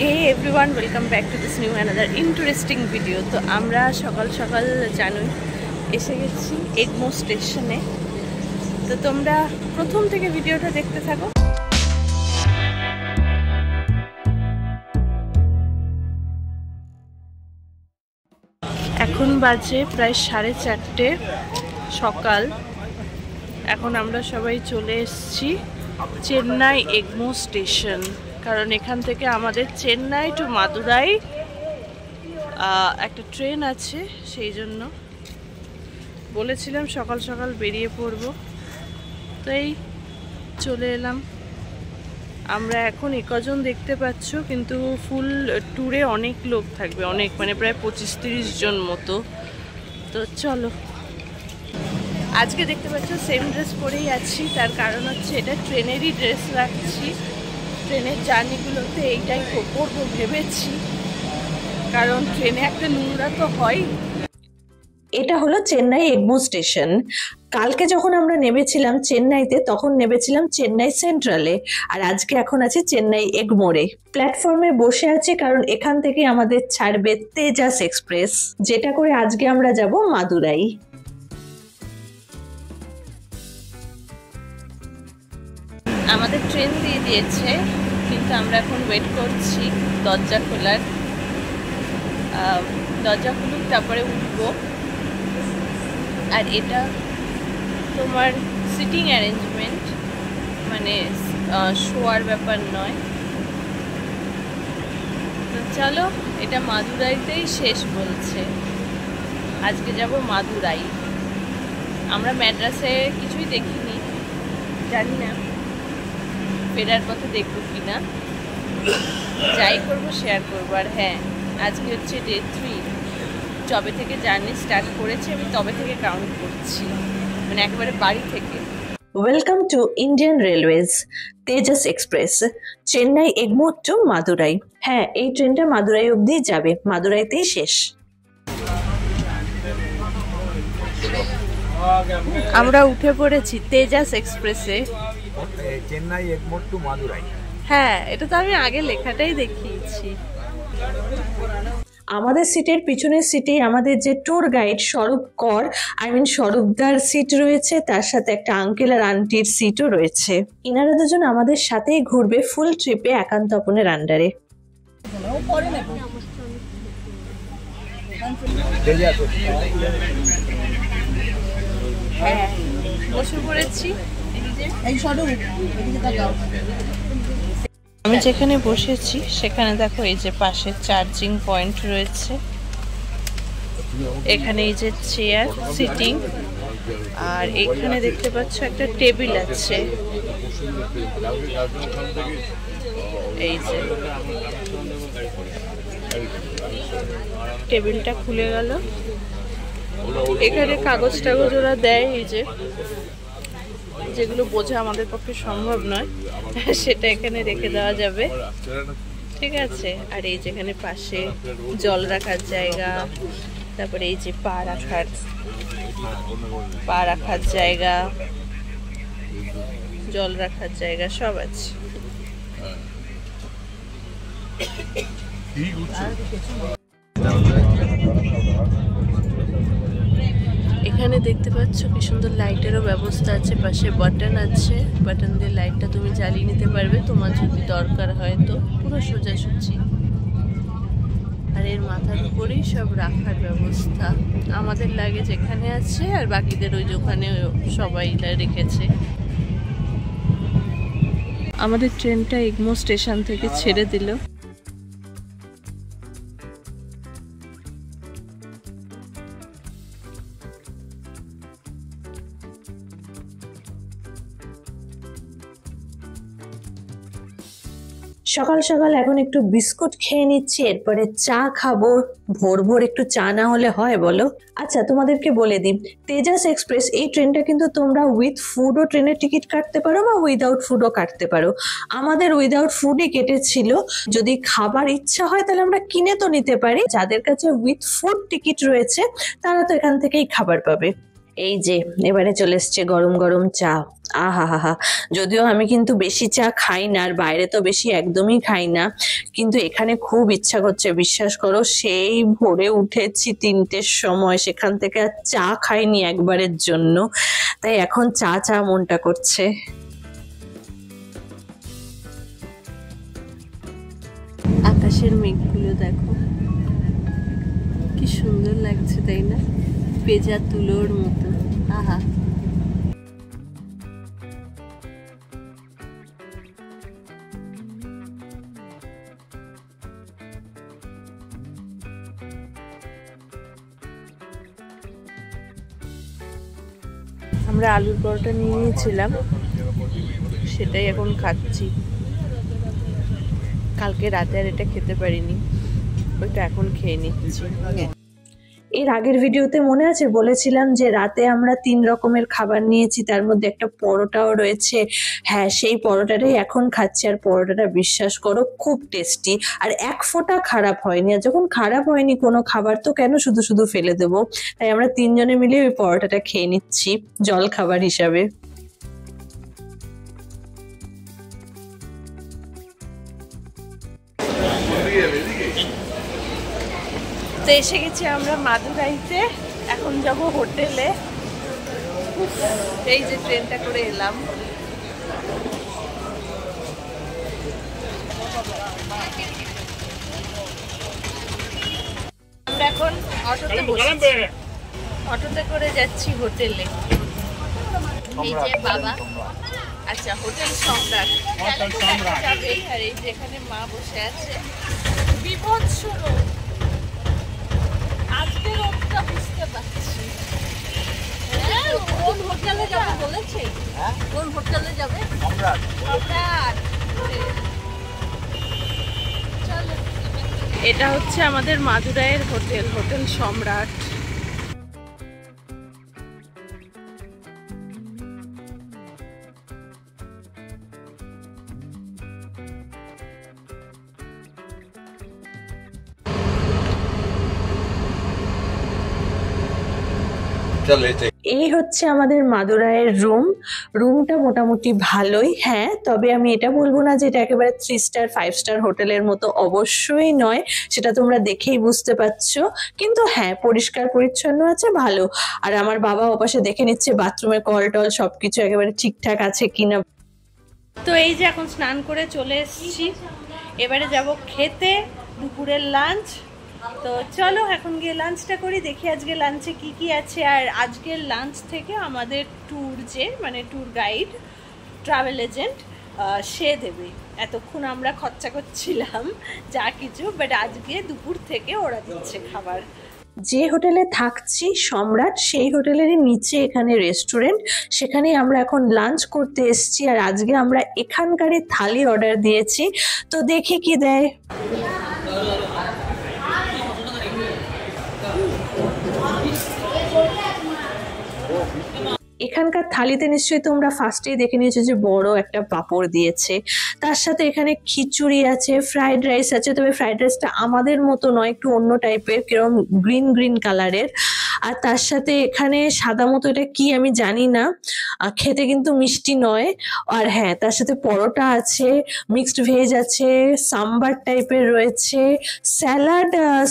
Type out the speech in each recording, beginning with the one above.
Hey everyone, welcome back to this new another interesting video. তো আমরা সকাল সকাল জানুই এসে গেছি এগমো স্টেশনে। তো তোমরা প্রথম থেকে ভিডিওটা দেখতে থাকো। এখন বাজে প্রায় 4:30 সকাল। এখন আমরা সবাই চলে এসেছি চেন্নাই এগমো স্টেশন, কারণ এখান থেকে আমাদের চেন্নাই টু মাদুরাই একটা ট্রেন আছে। সেই জন্য বলেছিলাম সকাল সকাল বেরিয়ে পড়ব, তো এই চলে এলাম। আমরা এখন কজন দেখতে পাচ্ছ, কিন্তু ফুল ট্যুরে অনেক লোক থাকবে, অনেক মানে প্রায় 25-30 জন মতো। তো চলো, আজকে দেখতে পাচ্ছ সেম ড্রেস পরেই আছি। তার কারণ হচ্ছে এটা ট্রেনেরই ড্রেস রাখছি। ট্রেনের জার্নিগুলোতে এইটাই করবো ভেবেছি, কারণ ট্রেনে একটা নোংরা তো হয়। এটা হলো চেন্নাই এগমো স্টেশন। কালকে যখন আমরা নেমেছিলাম চেন্নাইতে, তখন নেমেছিলাম চেন্নাই সেন্ট্রালে, আর আজকে এখন আছে চেন্নাই এগমোরে। প্ল্যাটফর্মে বসে আছে কারণ এখান থেকে আমাদের ছাড়বে তেজাস এক্সপ্রেস, যেটা করে আজকে আমরা যাব মাদুরাই। আমাদের ট্রেন দিয়ে দিয়েছে, কিন্তু আমরা এখন ওয়েট করছি দরজা খোলার। দরজা খুলুক, তারপরে উঠবো। আর এটা তোমার সিটিং অ্যারেঞ্জমেন্ট, মানে শোয়ার ব্যাপার নয়। তো চলো, এটা মাদুরাইতেই শেষ বলছে। আজকে যাব মাদুরাই। আমরা ম্যাড্রাসে কিছুই দেখিনি, জানি না ফেরার পথে দেখবো কিনা। যাই করবো শেয়ার করবো। আর হ্যাঁ, আজকে হচ্ছে ডে 3। যবে থেকে জার্নি স্টার্ট করেছি আমি তবে থেকে কাউন্ট করছি, মানে একেবারে বাড়ি থেকে। Welcome to Indian Railways Tejas express, Chennai Egmore to Madurai. হ্যাঁ, এই ট্রেনটা মাদুরাই অবধি যাবে, মাদুরাইতেই শেষ। আমরা উঠে পড়েছি তেজাস এক্সপ্রেসে, চেন্নাই এগমো টু মাদুরাই। হ্যাঁ, এটা তো আমি আগে লেখাটাই দেখিয়েছি। আমাদের সিটের পিছনের সিটেই আমাদের যে ট্যুর গাইড স্বরূপ কর, স্বরূপদার সিট রয়েছে, তার সাথে একটা আঙ্কেল আর আন্টির সিটও রয়েছে। ইনারা দুজন আমাদের সাথেই ঘুরবে ফুল ট্রিপে একান্ত আপনের আন্ডারে। হ্যাঁ, বসে পড়েছি। আমি যেখানে বসেছি সেখানে দেখো, এই যে পাশে চার্জিং পয়েন্ট রয়েছে, এখানে এই যে চেয়ার সিটিং, আর এখানে দেখতে পাচ্ছ একটা টেবিল আছে। এই যে টেবিলটা খুলে গেল, এখানে কাগজ টাগজ ওরা দেয়, এই যে যেগুলো বোঝা আমাদের পক্ষে সম্ভব নয় সেটা এখানে রেখে দেওয়া যাবে, ঠিক আছে। আর এই যেখানে পাশে জল রাখার জায়গা, তারপরে এই যে পা রাখার জায়গা, জল রাখার জায়গা সব আছে। এখানে দেখতে পাচ্ছ কি সুন্দর লাইটেরও ব্যবস্থা আছে, পাশে বাটন আছে, বাটন দিয়ে লাইটটা তুমি জ্বালিয়ে নিতে পারবে তোমার যদি দরকার হয়। তো পুরো সোজাসুজি, আর এর মাথার উপরেই সব রাখার ব্যবস্থা। আমাদের লাগেজ এখানে আছে, আর বাকিদের ওই যে ওখানে সবাই রেখেছে। আমাদের ট্রেনটা এগমো স্টেশন থেকে ছেড়ে দিল। সকাল সকাল এখন একটু বিস্কুট খেয়ে নিচ্ছি, এরপরে চা খাবো। ভোর ভোর একটু চা না হলে হয় বলো? আচ্ছা, তোমাদেরকে বলে দিই, তেজাস এক্সপ্রেস এই ট্রেনটা কিন্তু তোমরা উইথ ফুডও ট্রেনের টিকিট কাটতে পারো বা উইদাউট ফুডও কাটতে পারো। আমাদের উইদাউট ফুডই কেটেছিল। যদি খাবার ইচ্ছা হয় তাহলে আমরা কিনে তো নিতে পারি, যাদের কাছে উইথ ফুড টিকিট রয়েছে তারা তো এখান থেকেই খাবার পাবে। এই যে এবারে চলে এসছে গরম গরম চা। আহা হা হা, যদিও আমি কিন্তু বেশি চা খাই না, আর বাইরে তো বেশি একদমই খাই না, কিন্তু এখানে খুব ইচ্ছা করছে, বিশ্বাস করো। সেই ভোরে উঠেছি 3টের সময়, সেখান থেকে আর চা খাইনি একবারের জন্য, তাই এখন চা চা মনটা করছে। আকাশের মেঘগুলো দেখো কি সুন্দর লাগছে, তাই না? পেঁজা তুলোর মতো। আহা, আমরা আলুর পরোটা নিয়ে নিয়েছিলাম, সেটাই এখন খাচ্ছি। কালকে রাতে আর এটা খেতে পারিনি, ওইটা এখন খেয়ে নিচ্ছি। এর আগের ভিডিওতে মনে আছে বলেছিলাম যে রাতে আমরা 3 রকমের খাবার নিয়েছি, তার মধ্যে একটা পরোটাও রয়েছে। হ্যাঁ, সেই পরোটাটাই এখন খাচ্ছি, আর পরোটাটা বিশ্বাস করো খুব টেস্টি, আর এক ফোঁটা খারাপ হয়নি। আর যখন খারাপ হয়নি কোনো খাবার, তো কেন শুধু শুধু ফেলে দেবো? তাই আমরা 3 জনে মিলে ওই পরোটাটা খেয়ে নিচ্ছি জল খাবার হিসাবে। তো এসে গেছি আমরা মাদুরাইতে, এখন যাব হোটেলে। এই যে ট্রেনটা করে এলাম। আমরা এখন অটোতে করে যাচ্ছি হোটেলে। এই যে বাবা, আচ্ছা হোটেল সম্রাট, আর এই যে এখানে মা বসে আছে। বিভৎস রোদ, আজকে রোদটা বুঝতে পারছি। কোন হোটেলে যাবে বলেছে? কোন হোটেলে যাবে? সম্রাট। এটা হচ্ছে আমাদের মাদুরাইয়ের হোটেল, হোটেল সম্রাট। এই হচ্ছে আমাদের মাদুরাইয়ের রুমটা মোটামুটি ভালোই। হ্যাঁ, তবে আমি এটা বলবো না যে এটা একেবারে 3 স্টার 5 স্টার হোটেলের মতো, অবশ্যই নয়, সেটা তোমরা দেখেই বুঝতে পারছো। কিন্তু হ্যাঁ, পরিষ্কার পরিচ্ছন্ন আছে, ভালো। আর আমার বাবা ওপাশে দেখে নিচ্ছে বাথরুমের কল টল সবকিছু একেবারে ঠিকঠাক আছে কিনা। তো এই যে এখন স্নান করে চলে এসেছি, এবারে যাব খেতে দুপুরের লাঞ্চ। তো চলো এখন গিয়ে লাঞ্চটা করি, দেখি আজকে লাঞ্চে কি কি আছে। আর আজকের লাঞ্চ থেকে আমাদের ট্যুর যে মানে ট্যুর গাইড, ট্রাভেল এজেন্ট, সে দেবে। এতক্ষণ আমরা খরচা করছিলাম যা কিছু, বাট আজকে দুপুর থেকে ওরা দিচ্ছে খাবার। যে হোটেলে থাকছি সম্রাট, সেই হোটেলেরই নিচে এখানে রেস্টুরেন্ট, সেখানে আমরা এখন লাঞ্চ করতে এসেছি। আর আজকে আমরা এখানকারই থালি অর্ডার দিয়েছি, তো দেখি কি দেয়। এখানকার থালিতে নিশ্চয়ই তোমরা ফার্স্টেই দেখে নিয়েছো যে বড় একটা পাঁপড় দিয়েছে, তার সাথে এখানে খিচুড়ি আছে, ফ্রাইড রাইস আছে। তবে ফ্রাইড রাইসটা আমাদের মতো নয়, একটু অন্য টাইপের, কিরকম গ্রিন গ্রিন কালারের। আর তার সাথে এখানে সাদা মতো, এটা কি আমি জানি না, খেতে কিন্তু মিষ্টি নয়। আর হ্যাঁ, তার সাথে পরোটা আছে, মিক্সড ভেজ আছে, সাম্বার টাইপের রয়েছে,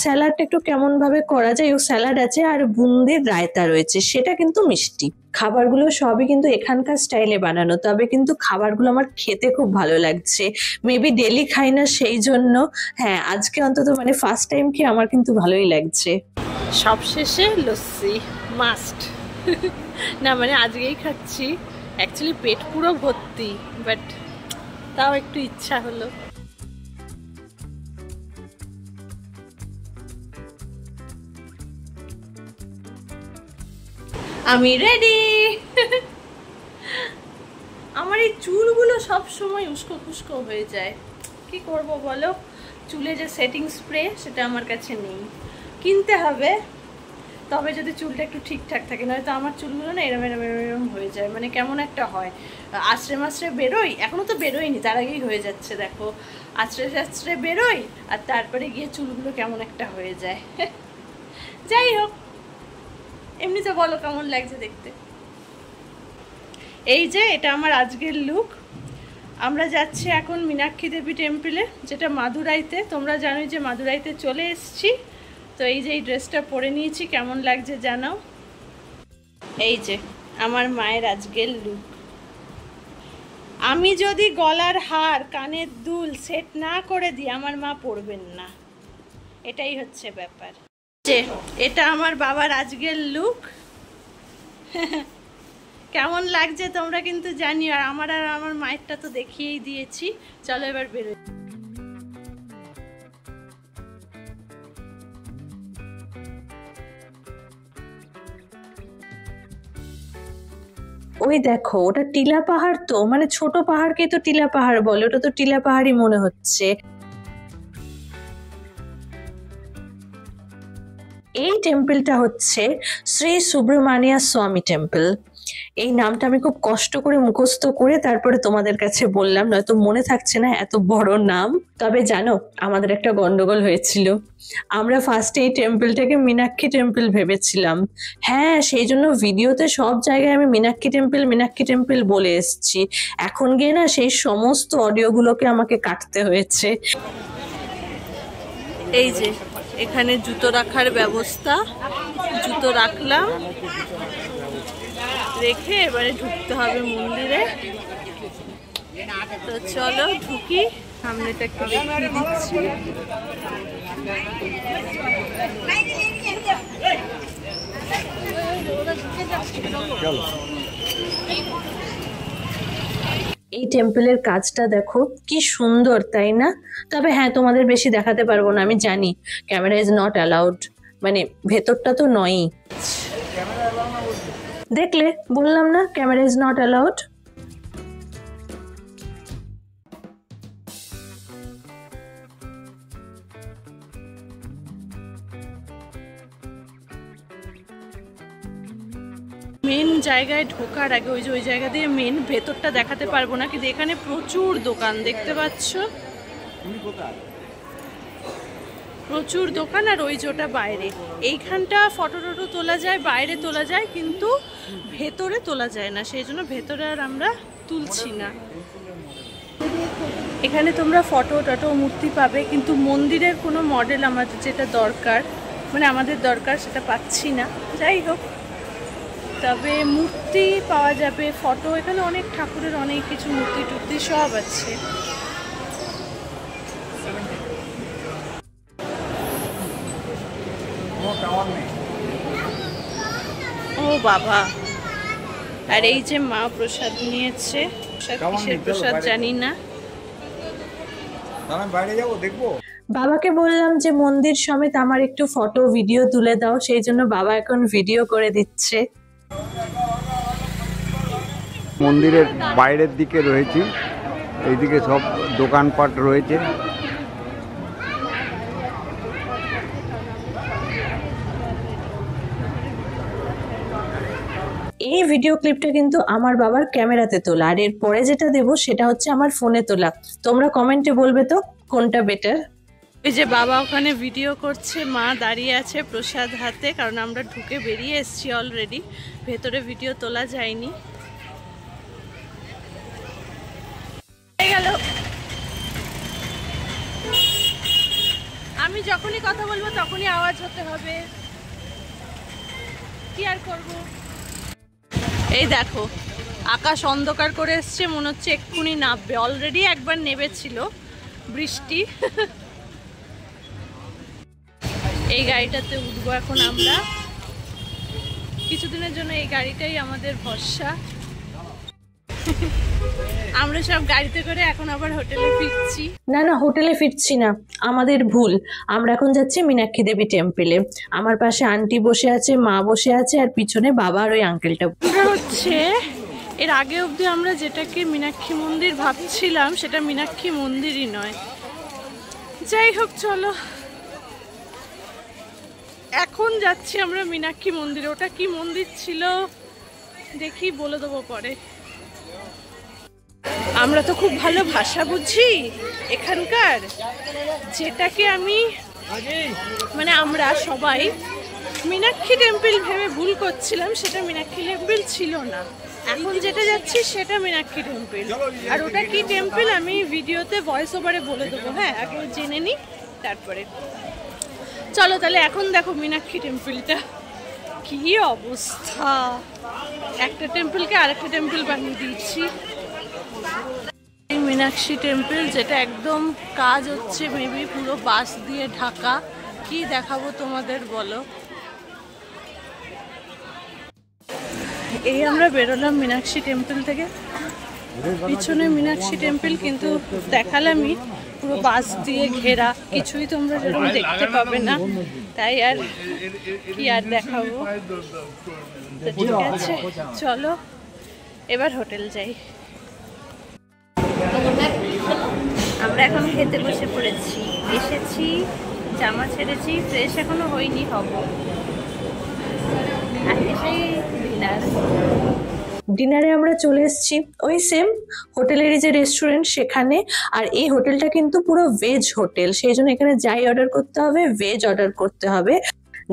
স্যালাডটা একটু কেমন ভাবে করা যায়, ও স্যালাড আছে, আর বুন্দির রায়তা রয়েছে, সেটা কিন্তু মিষ্টি। খাবারগুলো সবই কিন্তু এখানকার স্টাইলে বানানো, তবে কিন্তু খাবারগুলো আমার খেতে খুব ভালো লাগছে। মেবি ডেলি খাই না সেই জন্য, হ্যাঁ আজকে অন্তত মানে ফার্স্ট টাইম খেয়ে আমার কিন্তু ভালোই লাগছে। সবশেষে লস্যি মাস্ট। না মানে আজকেই খাচ্ছি, অ্যাকচুয়ালি পেট পুরো ভর্তি, বাট তাও একটু ইচ্ছা হলো। আমি রেডি। আমার এই চুলগুলো সব সময় উস্কো খুস্কো হয়ে যায়, কি করব বলো? চুলে যে সেটিং স্প্রে সেটা আমার কাছে নেই, কিনতে হবে। তবে যদি চুলটা একটু ঠিকঠাক থাকে, নয়তো আমার চুলগুলো না এরম এরম এরম হয়ে যায়, মানে কেমন একটা হয়। আশ্রে মাসরে বেরোই, এখনো তো বেরোয়নি, তার আগেই হয়ে যাচ্ছে দেখো। আশ্রে আশ্রে বেরোই, আর তারপরে গিয়ে চুলগুলো কেমন একটা হয়ে যায়। যাই হোক, এমনিতে বলো কেমন লাগছে দেখতে। এই যে এটা আমার আজকের লুক। আমরা যাচ্ছি এখন মীনাক্ষী দেবী টেম্পলে, যেটা মাদুরাইতে। তোমরা জানোই যে মাদুরাইতে চলে এসেছি। তো এই যে এই ড্রেসটা পরে নিয়েছি, কেমন লাগছে জানাও। এই যে আমার মায়ের আজকের লুক। আমি যদি গলার হার, কানের দুল সেট না করে দিই, আমার মা পরবেন না, এটাই হচ্ছে ব্যাপার। যে এটা আমার বাবার আজকের লুক। কেমন লাগছে তোমরা কিন্তু জানিও। আর আমার মায়েরটা তো দেখিয়েই দিয়েছি। চলো এবার বেরোই। ওই দেখো, ওটা টিলা পাহাড় তো, মানে ছোট পাহাড়কে তো টিলা পাহাড় বলে, ওটা তো টিলা পাহাড়ই মনে হচ্ছে। এই টেম্পলটা হচ্ছে শ্রী সুব্রমণিয়া স্বামী টেম্পল। এই নামটা আমি খুব কষ্ট করে মুখস্থ করে তারপরে তোমাদের কাছে বললাম, নয়তো মনে থাকছে না, এত বড় নাম। তবে জানো, আমাদের একটা গন্ডগোল হয়েছিল। আমরা ফার্স্টে এই টেম্পলটাকে মীনাক্ষী টেম্পল ভেবেছিলাম। হ্যাঁ, সেই জন্য ভিডিওতে সব জায়গায় আমি মীনাক্ষী টেম্পল বলে এসেছি। এখন গিয়ে না সেই সমস্ত অডিওগুলোকে আমাকে কাটতে হয়েছে। এই যে এখানে জুতো রাখার ব্যবস্থা, জুতো রাখলাম, রেখে এবারে ঢুকতে হবে মন্দিরে। তো চলো ঢুকি, সামনেটা একটু দেখিয়ে দিচ্ছি। এই টেম্পলের কাজটা দেখো কি সুন্দর, তাই না? তবে হ্যাঁ, তোমাদের বেশি দেখাতে পারবো না, আমি জানি ক্যামেরা ইজ নট অ্যালাউড, মানে ভেতরটা তো নয়ই। দেখলে বললাম না, camera is not allowed. Main জায়গায় ঢোকার আগে ওই জায়গা দিয়ে মেন ভেতরটা দেখাতে পারবো না, কিন্তু এখানে প্রচুর দোকান দেখতে পাচ্ছ, প্রচুর দোকান। আর ওই যেটা বাইরে, এইখানটা ফটো টটো তোলা যায়, বাইরে তোলা যায়, কিন্তু ভেতরে তোলা যায় না, সেই জন্য ভেতরে আর আমরা তুলছি না। এখানে তোমরা ফটো টটো মূর্তি পাবে, কিন্তু মন্দিরের কোনো মডেল আমাদের যেটা দরকার, মানে আমাদের দরকার, সেটা পাচ্ছি না। যাই হোক, তবে মূর্তি পাওয়া যাবে, ফটো, এখানে অনেক ঠাকুরের অনেক কিছু মূর্তি টুর্তি সব আছে। ও বাবা, আর এই যে মা প্রসাদ নিয়েছে, কিসের প্রসাদ জানি না। বাইরে যাবো, দেখবো। বাবাকে বললাম যে মন্দির সমেত আমার একটু ফটো ভিডিও তুলে দাও, সেই জন্য বাবা এখন ভিডিও করে দিচ্ছে। মন্দিরের বাইরের দিকে রয়েছি, এইদিকে সব দোকানপাট রয়েছে। এই ভিডিও ক্লিপটা কিন্তু আমার বাবার ক্যামেরাতে তোলা, আর এর পরে যেটা দেবো সেটা হচ্ছে আমার ফোনে তোলা। তোমরা কমেন্টে বলবে তো কোনটা বেটার। এই যে বাবা ওখানে ভিডিও করছে, মা দাঁড়িয়ে আছে প্রসাদ হাতে, কারণ আমরা ঢুকে বেরিয়ে এসেছি অলরেডি, ভেতরে ভিডিও তোলা যায়নি। আমি যখনই কথা বলবো তখনই আওয়াজ হতে হবে, কি আর করব। এই দেখো, আকাশ অন্ধকার করে এসছে, মনে হচ্ছে এক্ষুনি নামবে। অলরেডি একবার নেমেছিল বৃষ্টি। এই গাড়িটাতে উঠবো এখন আমরা, কিছুদিনের জন্য এই গাড়িটাই আমাদের ভরসা। আমরা সব গাড়িতে করে এখন আবার হোটেলে ফিরছি। না, হোটেলে ফিরছি না, আমাদের ভুল। আমরা এখন যাচ্ছি মীনাক্ষী দেবী টেম্পলে। আমার পাশে আন্টি বসে আছে, মা বসে আছে, আর পিছনে বাবা আর ওই আঙ্কেলটা হচ্ছে। এর আগে অবধি আমরা যেটাকে মীনাক্ষী মন্দির ভাবছিলাম, সেটা মীনাক্ষী মন্দিরই নয়। যাই হোক, চলো এখন যাচ্ছি আমরা মীনাক্ষী মন্দিরে। ওটা কি মন্দির ছিল দেখি, বলে দেবো পরে। আমরা তো খুব ভালো ভাষা বুঝি এখানকার, যেটাকে আমি, মানে আমরা সবাই মীনাক্ষী টেম্পল ভেবে ভুল করছিলাম, সেটা মীনাক্ষী টেম্পল ছিল না। এখন যেটা যাচ্ছি সেটা মীনাক্ষী টেম্পল। আর ওটা কি টেম্পল আমি ভিডিওতে ভয়েস ওভারে বলে দেবো। হ্যাঁ, আগে জেনে নিই তারপরে। চলো তাহলে এখন দেখো মীনাক্ষী টেম্পলটা কি অবস্থা, একটা টেম্পলকে আরেকটা টেম্পল বানিয়ে দিয়েছি। এই মীনাক্ষী টেম্পল, যেটা একদম কাজ হচ্ছে, মেবি পুরো বাঁশ দিয়ে ঢাকা। কি দেখাবো তোমাদের বলো। এই আমরা বেরোলাম মীনাক্ষী টেম্পল থেকে, পিছনে মীনাক্ষী টেম্পল, কিন্তু দেখালামই পুরো বাঁশ দিয়ে ঘেরা, কিছুই তোমরা যেরকম দেখতে পাবে না, তাই আর কি আর দেখাবো। তো ঠিক আছে, চলো এবার হোটেল যাই। আমরা এখন খেতে বসে পড়েছি, এসেছি, জামা ছেড়েছি, ফ্রেশ এখনো হয়নি, হব। আর এসেই ডিনারে আমরা চলে এসেছি ওই সেম হোটেলেরই যে রেস্টুরেন্ট সেখানে। আর এই হোটেলটা কিন্তু পুরো ভেজ হোটেল, সেই জন্য এখানে যাই অর্ডার করতে হবে ভেজ অর্ডার করতে হবে।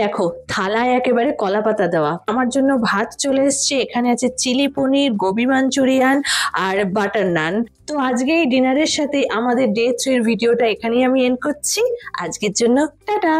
দেখো থালায় একেবারে কলা পাতা দেওয়া। আমার জন্য ভাত চলে এসছে, এখানে আছে চিলি পনির, গোবি মাঞ্চুরিয়ান আর বাটার নান। তো আজকে এই ডিনারের সাথে আমাদের ডে 3 ভিডিওটা এখানেই আমি এন্ড করছি। আজকের জন্য টাটা।